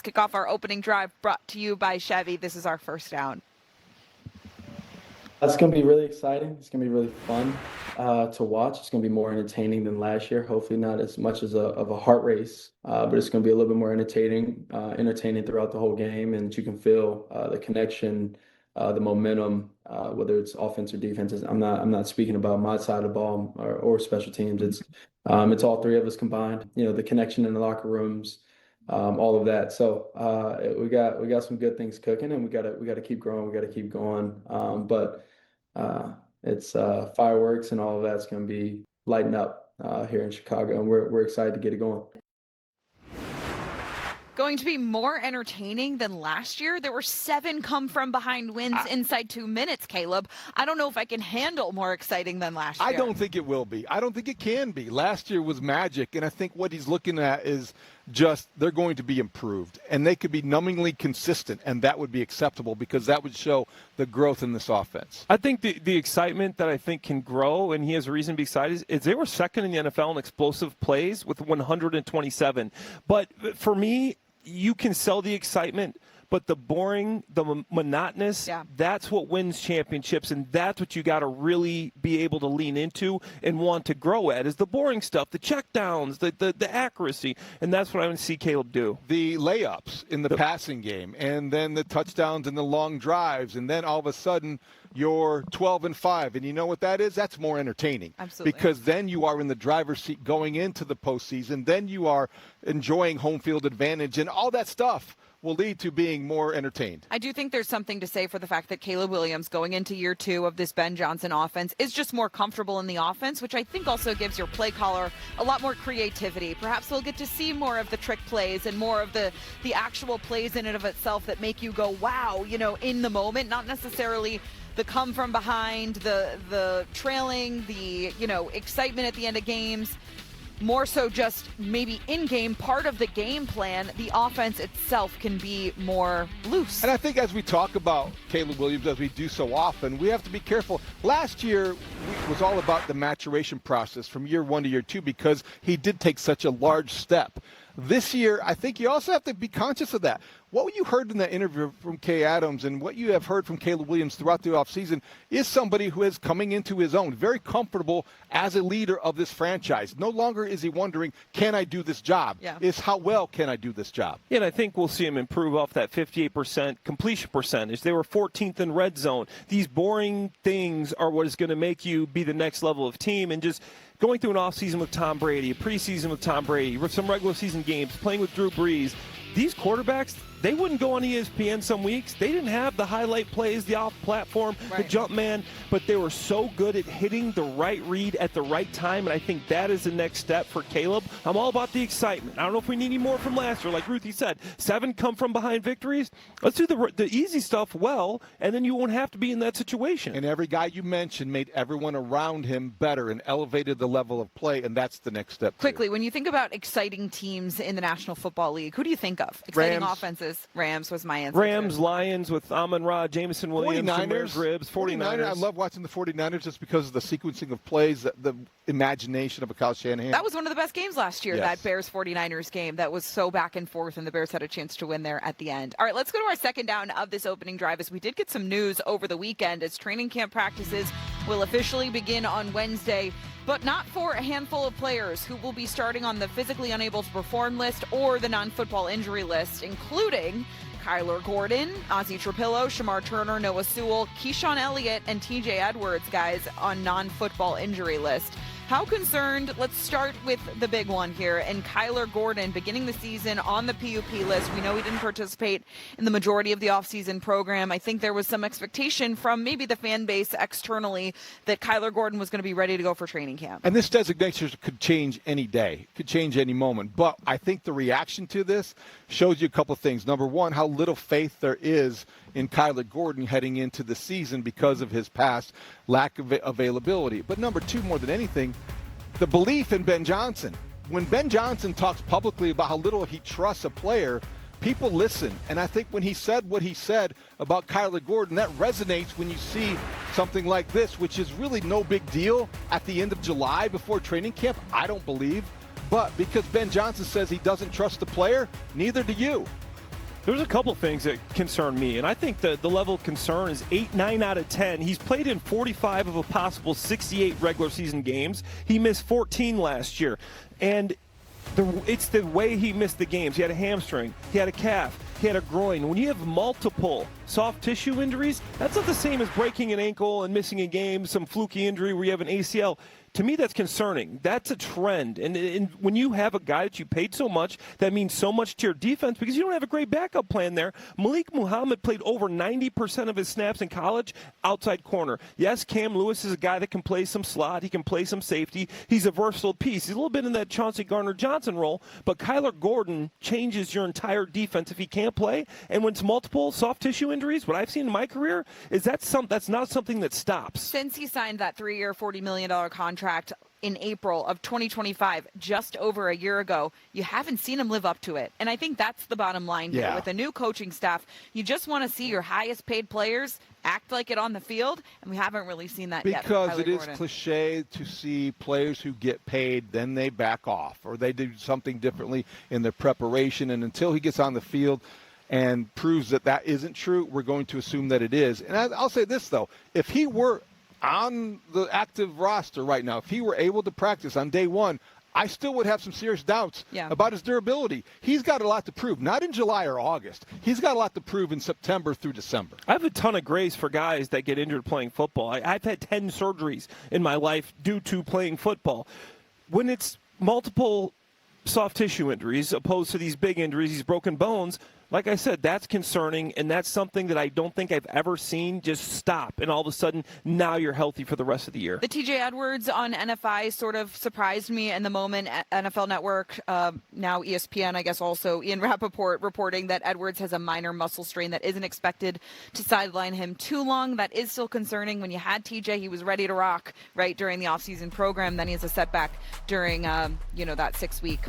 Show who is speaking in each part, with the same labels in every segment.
Speaker 1: kick off our opening drive, brought to you by Chevy. This is our first down.
Speaker 2: It's going to be really exciting. It's going to be really fun to watch. It's going to be more entertaining than last year. Hopefully not as much as of a heart race, but it's going to be a little bit more entertaining throughout the whole game, and you can feel the connection, the momentum, whether it's offense or defense. I'm not speaking about my side of the ball or special teams. It's all three of us combined. The connection in the locker rooms, all of that. So we got some good things cooking, and we got to keep growing. We got to keep going. But it's fireworks and all of that's going to be lighting up here in Chicago, and we're excited to get it going.
Speaker 1: Going to be more entertaining than last year. There were 7 come-from-behind wins inside 2 minutes, Caleb. I don't know if I can handle more exciting than last year.
Speaker 3: I don't think it will be. I don't think it can be. Last year was magic, and I think what he's looking at is just they're going to be improved, and they could be numbingly consistent, and that would be acceptable because that would show the growth in this offense.
Speaker 4: I think the excitement that I think can grow, and he has a reason to be excited, is they were second in the NFL in explosive plays with 127. But for me, you can sell the excitement, but the boring, the monotonous, that's what wins championships, and that's what you got to really be able to lean into and want to grow at, is the boring stuff, the checkdowns, the accuracy, and that's what I want to see Caleb do.
Speaker 3: The layups in the passing game, and then the touchdowns and the long drives, and then all of a sudden you're 12-5, and you know what that is? That's more entertaining.
Speaker 1: Absolutely.
Speaker 3: Because then you are in the driver's seat going into the postseason. Then you are enjoying home field advantage, and all that stuff will lead to being more entertained.
Speaker 1: I do think there's something to say for the fact that Caleb Williams, going into year 2 of this Ben Johnson offense, is just more comfortable in the offense, which I think also gives your play caller a lot more creativity. Perhaps we'll get to see more of the trick plays and more of the actual plays in and of itself that make you go, wow, in the moment, not necessarily the come from behind, the trailing, the, excitement at the end of games. More so just maybe in-game, part of the game plan, the offense itself can be more loose.
Speaker 3: And I think as we talk about Caleb Williams, as we do so often, we have to be careful. Last year was all about the maturation process from year 1 to year 2 because he did take such a large step. This year, I think you also have to be conscious of that. What you heard in that interview from Kay Adams and what you have heard from Caleb Williams throughout the offseason is somebody who is coming into his own, very comfortable as a leader of this franchise. No longer is he wondering, can I do this job?
Speaker 1: Yeah.
Speaker 3: It's how well can I do this job?
Speaker 4: Yeah, and I think we'll see him improve off that 58% completion percentage. They were 14th in red zone. These boring things are what is going to make you be the next level of team, and just going through an offseason with Tom Brady, a preseason with Tom Brady, with some regular season games, playing with Drew Brees, these quarterbacks, they wouldn't go on ESPN some weeks. They didn't have the highlight plays, the off-platform, the jump man, but they were so good at hitting the right read at the right time, and I think that is the next step for Caleb. I'm all about the excitement. I don't know if we need any more from last year. Like Ruthie said, 7 come-from-behind victories. Let's do the easy stuff well, and then you won't have to be in that situation.
Speaker 3: And every guy you mentioned made everyone around him better and elevated the level of play, and that's the next step.
Speaker 1: Quickly, when you think about exciting teams in the National Football League, who do you think of? Exciting
Speaker 3: Rams.
Speaker 1: Offenses. Rams was my answer.
Speaker 4: Rams, Lions with Amon-Ra, Jameson Williams,
Speaker 3: 49ers.
Speaker 4: Ribs, 49ers.
Speaker 3: I love watching the 49ers just because of the sequencing of plays, the imagination of a Kyle Shanahan.
Speaker 1: That was one of the best games last year,
Speaker 3: Yes.
Speaker 1: that Bears-49ers game. That was so back and forth, and the Bears had a chance to win there at the end. All right, let's go to our second down of this opening drive, as we did get some news over the weekend as training camp practices will officially begin on Wednesday, but not for a handful of players who will be starting on the physically unable to perform list or the non-football injury list, including Kyler Gordon, 𝗦𝗫cie 𝗰𝗶𝗹, Shamar Turner, Noah Sewell, Keyshawn Elliott, and TJ Edwards, guys, on non-football injury list. How concerned? Let's start with the big one here. And Kyler Gordon beginning the season on the PUP list. We know he didn't participate in the majority of the offseason program. I think there was some expectation from maybe the fan base externally that Kyler Gordon was going to be ready to go for training camp.
Speaker 3: And this designation could change any day, could change any moment. But I think the reaction to this shows you a couple of things. Number one, how little faith there is in Kyler Gordon heading into the season because of his past lack of availability. But number two, more than anything, the belief in Ben Johnson. When Ben Johnson talks publicly about how little he trusts a player, people listen. And I think when he said what he said about Kyler Gordon, that resonates when you see something like this, which is really no big deal at the end of July before training camp, I don't believe. But because Ben Johnson says he doesn't trust the player, neither do you.
Speaker 4: There's a couple things that concern me, and I think the level of concern is 8, 9 out of 10. He's played in 45 of a possible 68 regular season games. He missed 14 last year, and it's the way he missed the games. He had a hamstring, he had a calf, he had a groin. When you have multiple soft tissue injuries, that's not the same as breaking an ankle and missing a game, some fluky injury where you have an ACL. To me, that's concerning. That's a trend. And when you have a guy that you paid so much, that means so much to your defense because you don't have a great backup plan there. Malik Muhammad played over 90% of his snaps in college outside corner. Yes, Cam Lewis is a guy that can play some slot. He can play some safety. He's a versatile piece. He's a little bit in that Chauncey Gardner-Johnson role, but Kyler Gordon changes your entire defense if he can't play. And when it's multiple soft tissue injuries, what I've seen in my career is that's not something that stops.
Speaker 1: Since he signed that 3-year, $40 million contract in April of 2025, just over a year ago, you haven't seen him live up to it. And I think that's the bottom line here. With a new coaching staff, you just want to see your highest paid players act like it on the field, and we haven't really seen that yet.
Speaker 3: Because it is cliche to see players who get paid, then they back off, or they do something differently in their preparation, and until he gets on the field and proves that that isn't true, we're going to assume that it is. And I'll say this, though. If he were on the active roster right now, if he were able to practice on day one, I still would have some serious doubts about his durability. He's got a lot to prove, not in July or August. He's got a lot to prove in September through December.
Speaker 4: I have a ton of grace for guys that get injured playing football. I've had 10 surgeries in my life due to playing football. When it's multiple soft tissue injuries opposed to these big injuries, these broken bones, like I said, that's concerning, and that's something that I don't think I've ever seen just stop, and all of a sudden, now you're healthy for the rest of the year.
Speaker 1: The TJ Edwards on NFI sort of surprised me in the moment. NFL Network, now ESPN, I guess also Ian Rappaport reporting that Edwards has a minor muscle strain that isn't expected to sideline him too long. That is still concerning. When you had TJ, he was ready to rock right during the offseason program. Then he has a setback during, that 6-week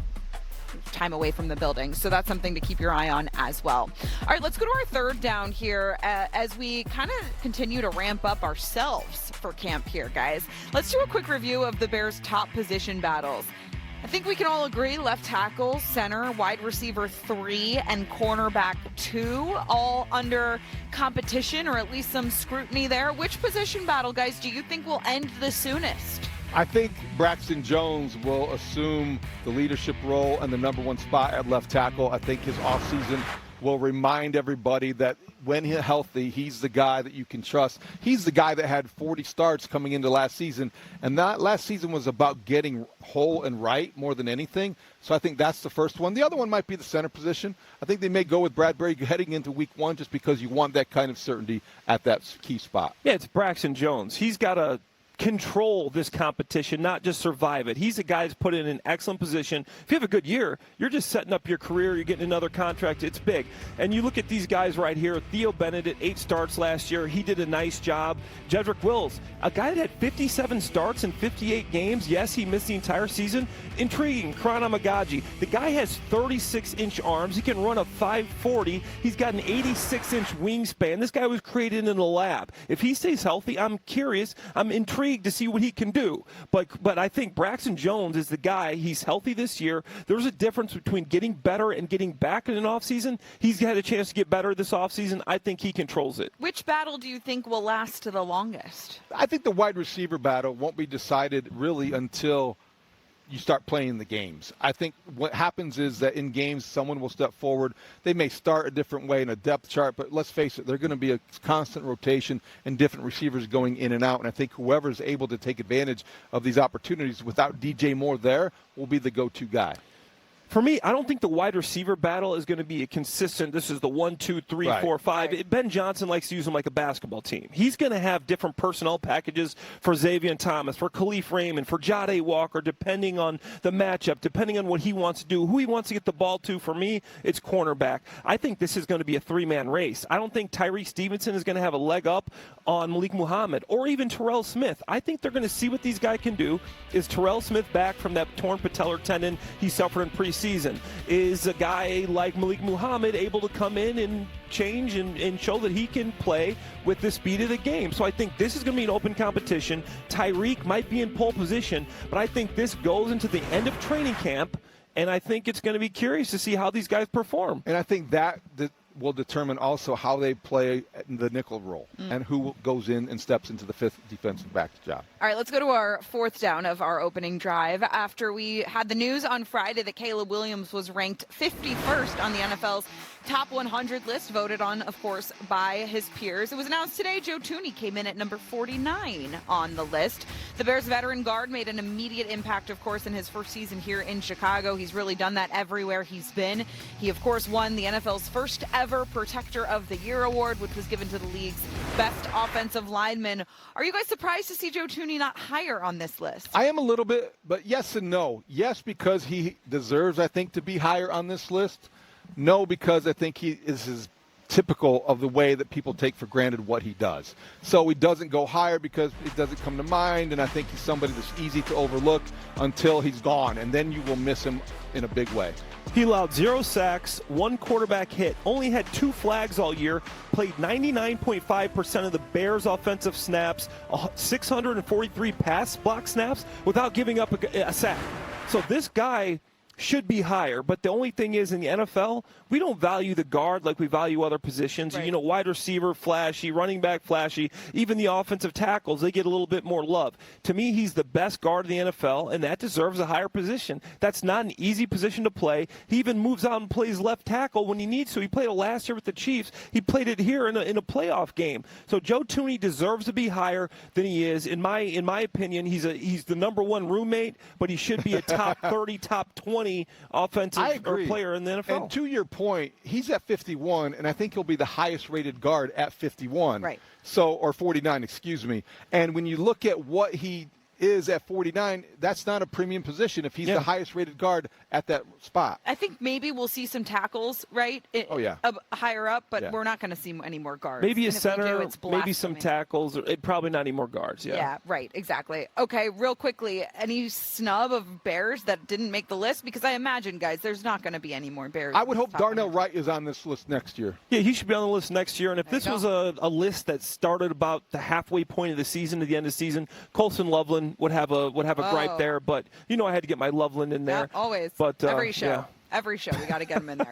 Speaker 1: time away from the building. So that's something to keep your eye on as well. All right, let's go to our third down here as we kind of continue to ramp up ourselves for camp here, guys. Let's do a quick review of the Bears' top position battles. I think we can all agree left tackle, center, wide receiver 3, and cornerback 2 all under competition or at least some scrutiny there. Which position battle, guys, do you think will end the soonest?
Speaker 3: I think Braxton Jones will assume the leadership role and the number 1 spot at left tackle. I think his offseason will remind everybody that when he's healthy, he's the guy that you can trust. He's the guy that had 40 starts coming into last season, and that last season was about getting whole and right more than anything. So I think that's the first one. The other one might be the center position. I think they may go with Bradbury heading into week 1 just because you want that kind of certainty at that key spot.
Speaker 4: Yeah, it's Braxton Jones. He's got to control this competition, not just survive it. He's a guy that's put in an excellent position. If you have a good year, you're just setting up your career. You're getting another contract. It's big. And you look at these guys right here. Theo Bennett, 8 starts last year. He did a nice job. Jedrick Wills, a guy that had 57 starts in 58 games. Yes, he missed the entire season. Intriguing. Krana Magaji. The guy has 36-inch arms. He can run a 5.40. He's got an 86-inch wingspan. This guy was created in a lab. If he stays healthy, I'm curious. I'm intrigued to see what he can do. But I think Braxton Jones is the guy. He's healthy this year. There's a difference between getting better and getting back in an offseason. He's had a chance to get better this offseason. I think he controls it.
Speaker 1: Which battle do you think will last the longest?
Speaker 3: I think the wide receiver battle won't be decided really until you start playing the games. I think what happens is that in games, someone will step forward. They may start a different way in a depth chart, but let's face it, they're going to be a constant rotation and different receivers going in and out. And I think whoever is able to take advantage of these opportunities without DJ Moore there will be the go-to guy.
Speaker 4: For me, I don't think the wide receiver battle is going to be a consistent, this is the 1, 2, 3, 4, 5.
Speaker 1: Right.
Speaker 4: Ben Johnson likes to use them like a basketball team. He's going to have different personnel packages for Xavier Thomas, for Khalif Raymond, for Jade Walker, depending on the matchup, depending on what he wants to do, who he wants to get the ball to. For me, it's cornerback. I think this is going to be a 3-man race. I don't think Tyreek Stevenson is going to have a leg up on Malik Muhammad or even Terrell Smith. I think they're going to see what these guys can do. Is Terrell Smith back from that torn patellar tendon he suffered in preseason? Is a guy like Malik Muhammad able to come in and change and show that he can play with the speed of the game? So I think this is going to be an open competition. Tyreek might be in pole position, but I think this goes into the end of training camp, and I think it's going to be curious to see how these guys perform.
Speaker 3: And I think that will determine also how they play in the nickel role and who goes in and steps into the fifth defensive back's job.
Speaker 1: All right, let's go to our fourth down of our opening drive. After we had the news on Friday that Caleb Williams was ranked 51st on the NFL's top 100 list, voted on, of course, by his peers. It was announced today Joe Thuney came in at number 49 on the list. The Bears veteran guard made an immediate impact, of course, in his first season here in Chicago. He's really done that everywhere he's been. He, of course, won the NFL's first ever Protector of the Year award, which was given to the league's best offensive lineman. Are you guys surprised to see Joe Thuney not higher on this list?
Speaker 3: I am a little bit, but yes and no. Yes, because he deserves, I think, to be higher on this list. No, because I think he is typical of the way that people take for granted what he does. So he doesn't go higher because it doesn't come to mind, and I think he's somebody that's easy to overlook until he's gone, and then you will miss him in a big way.
Speaker 4: He allowed 0 sacks, 1 quarterback hit, only had 2 flags all year, played 99.5% of the Bears' offensive snaps, 643 pass block snaps without giving up a sack. So this guy should be higher, but the only thing is in the NFL, we don't value the guard like we value other positions.
Speaker 1: Right.
Speaker 4: You know, wide receiver, flashy, running back, flashy, even the offensive tackles, they get a little bit more love. To me, he's the best guard in the NFL, and that deserves a higher position. That's not an easy position to play. He even moves out and plays left tackle when he needs to. He played it last year with the Chiefs. He played it here in a playoff game. So Joe Thuney deserves to be higher than he is. In my opinion, he's the number 1 roommate, but he should be a top 30, top 20 offensive player in the NFL.
Speaker 3: And to your point, he's at 51, and I think he'll be the highest rated guard at 51.
Speaker 1: Right.
Speaker 3: So, or 49, excuse me. And when you look at what he is at 49, that's not a premium position if he's the highest rated guard at that spot.
Speaker 1: I think maybe we'll see some tackles, right? Higher up, but we're not going to see any more guards.
Speaker 4: Maybe a
Speaker 1: And if
Speaker 4: center,
Speaker 1: we do, it's
Speaker 4: maybe some
Speaker 1: blasphemy.
Speaker 4: tackles, probably not any more guards.
Speaker 1: Yeah, right, exactly. Okay, real quickly, any snub of Bears that didn't make the list? Because I imagine, guys, there's not going to be any more Bears.
Speaker 3: I would hope Darnell Wright is on this list next year.
Speaker 4: Yeah, he should be on the list next year. And if this was a list that started about the halfway point of the season to the end of the season, Colson Loveland would have a gripe there. But, I had to get my Loveland in there.
Speaker 1: Yeah, always.
Speaker 4: But,
Speaker 1: every show. Every show, we got to get him in there.